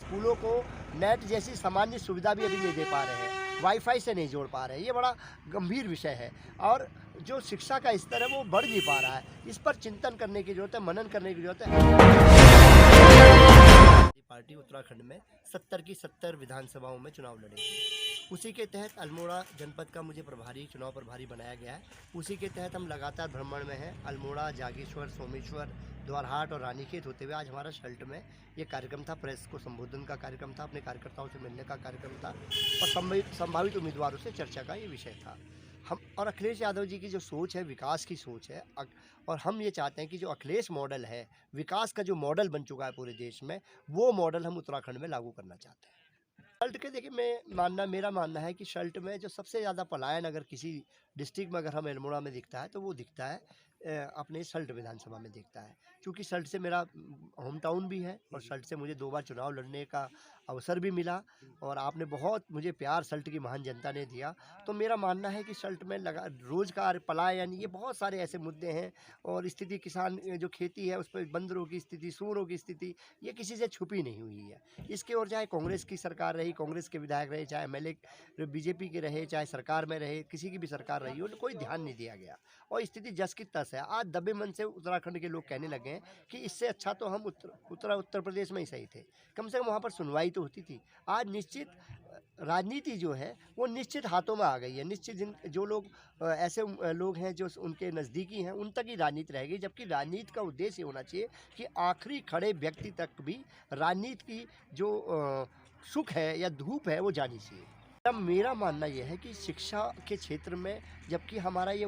स्कूलों को नेट जैसी सामान्य सुविधा भी अभी नहीं दे पा रहे हैं, वाईफाई से नहीं जोड़ पा रहे हैं। ये बड़ा गंभीर विषय है और जो शिक्षा का स्तर है वो बढ़ नहीं पा रहा है। इस पर चिंतन करने की जरूरत है, मनन करने की जरूरत है। पार्टी उत्तराखंड में 70 की 70 विधानसभाओं में चुनाव लड़ेगी। उसी के तहत अल्मोड़ा जनपद का मुझे चुनाव प्रभारी बनाया गया है। उसी के तहत हम लगातार भ्रमण में हैं। अल्मोड़ा, जागेश्वर, सोमेश्वर, द्वारहाट और रानीखेत होते हुए आज हमारा शल्ट में ये कार्यक्रम था। प्रेस को संबोधन का कार्यक्रम था, अपने कार्यकर्ताओं से मिलने का कार्यक्रम था और संभावित उम्मीदवारों से चर्चा का ये विषय था। हम और अखिलेश यादव जी की जो सोच है, विकास की सोच है, और हम ये चाहते हैं कि जो अखिलेश मॉडल है, विकास का जो मॉडल बन चुका है पूरे देश में, वो मॉडल हम उत्तराखंड में लागू करना चाहते हैं। शल्ट के देखिए मेरा मानना है कि शल्ट में जो सबसे ज़्यादा पलायन अगर किसी डिस्ट्रिक्ट में अगर हम अल्मोड़ा में दिखता है तो वो दिखता है अपने शल्ट विधानसभा में दिखता है। क्योंकि शल्ट से मेरा होम टाउन भी है और शल्ट से मुझे 2 बार चुनाव लड़ने का अवसर भी मिला और आपने बहुत मुझे प्यार शल्ट की महान जनता ने दिया। तो मेरा मानना है कि शल्ट में रोजगार, पलायन, ये बहुत सारे ऐसे मुद्दे हैं और स्थिति किसान जो खेती है उस पर बंदरों की स्थिति, सूअरों की स्थिति, ये किसी से छुपी नहीं हुई है। इसके और चाहे कांग्रेस की सरकार रही, कांग्रेस के विधायक रहे, चाहे एमएलए बीजेपी के रहे, चाहे सरकार में रहे, किसी की भी सरकार रही हो, कोई ध्यान नहीं दिया गया और स्थिति जस की तस है। आज दबे मन से उत्तराखंड के लोग कहने लगे हैं कि इससे अच्छा तो हम उत्तर प्रदेश में ही सही थे, कम से कम वहाँ पर सुनवाई तो होती थी। आज निश्चित राजनीति जो है वो निश्चित हाथों में आ गई है। निश्चित जो लोग ऐसे लोग हैं जो उनके नज़दीकी हैं, उन तक ही राजनीति रहेगी, जबकि राजनीति का उद्देश्य होना चाहिए कि आखिरी खड़े व्यक्ति तक भी राजनीति की जो सुख है या धूप है वो जानी चाहिए। तब मेरा मानना यह है कि शिक्षा के क्षेत्र में, जबकि हमारा ये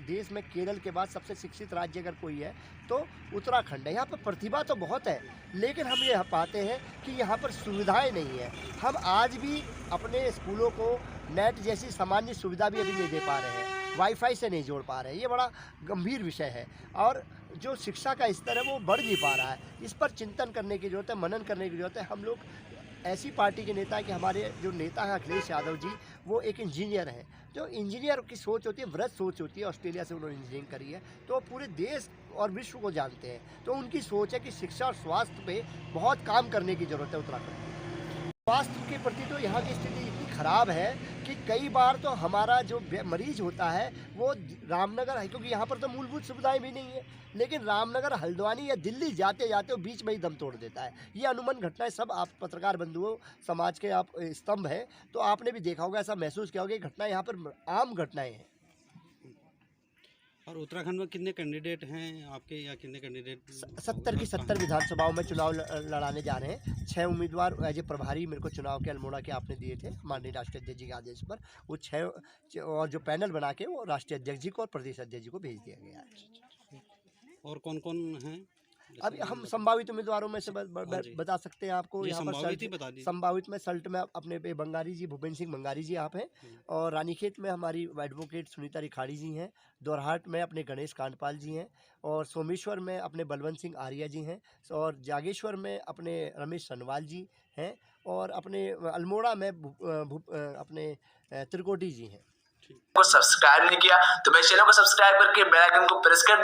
देश में केरल के बाद सबसे शिक्षित राज्य अगर कोई है तो उत्तराखंड है। यहाँ पर प्रतिभा तो बहुत है, लेकिन हम ये पाते हैं कि यहाँ पर सुविधाएं नहीं है। हम आज भी अपने स्कूलों को नेट जैसी सामान्य सुविधा भी अभी नहीं दे पा रहे हैं, वाईफाई से नहीं जोड़ पा रहे हैं। ये बड़ा गंभीर विषय है और जो शिक्षा का स्तर है वो बढ़ नहीं पा रहा है। इस पर चिंतन करने की जरूरत है, मनन करने की जरूरत है। हम लोग ऐसी पार्टी के नेता है कि हमारे जो नेता हैं अखिलेश यादव जी, वो एक इंजीनियर हैं। जो इंजीनियर की सोच होती है, वृहद सोच होती है, ऑस्ट्रेलिया से उन्होंने इंजीनियरिंग करी है, तो पूरे देश और विश्व को जानते हैं। तो उनकी सोच है कि शिक्षा और स्वास्थ्य पे बहुत काम करने की ज़रूरत है उत्तराखंड में। स्वास्थ्य के प्रति तो यहाँ की स्थिति इतनी ख़राब है कि कई बार तो हमारा जो मरीज होता है वो रामनगर है, क्योंकि यहाँ पर तो मूलभूत सुविधाएं भी नहीं है, लेकिन रामनगर, हल्द्वानी या दिल्ली जाते जाते वो बीच में ही दम तोड़ देता है। ये अनुमन घटनाएं, सब आप पत्रकार बंधुओं, समाज के आप स्तंभ हैं, तो आपने भी देखा होगा, ऐसा महसूस किया होगा कि घटनाएं यहाँ पर आम घटनाएं हैं। और उत्तराखंड में कितने कैंडिडेट हैं आपके, या कितने कैंडिडेट? 70 की 70 विधानसभाओं में चुनाव लड़ाने जा रहे हैं। 6 उम्मीदवार एज ए प्रभारी मेरे को चुनाव के अल्मोड़ा के आपने दिए थे माननीय राष्ट्रीय अध्यक्ष जी के आदेश पर। वो 6 और जो पैनल बना के वो राष्ट्रीय अध्यक्ष जी को और प्रदेश अध्यक्ष जी को भेज दिया गया है। और कौन कौन हैं? अभी हम संभावित उम्मीदवारों में से बता सकते हैं आपको। यहाँ पर संभावित में सल्ट में अपने पे बंगारी जी, भूपेंद्र सिंह बंगारी जी आप हैं, और रानीखेत में हमारी एडवोकेट सुनीता रिखाड़ी जी हैं, द्वारहाट में अपने गणेश कांडपाल जी हैं, और सोमेश्वर में अपने बलवंत सिंह आर्या जी हैं, और जागेश्वर में अपने रमेश सनवाल जी हैं, और अपने अल्मोड़ा में अपने त्रिकोटी जी हैं। को सब्सक्राइब नहीं किया तो मेरे चैनल को सब्सक्राइब करके बेल आइकन को प्रेस कर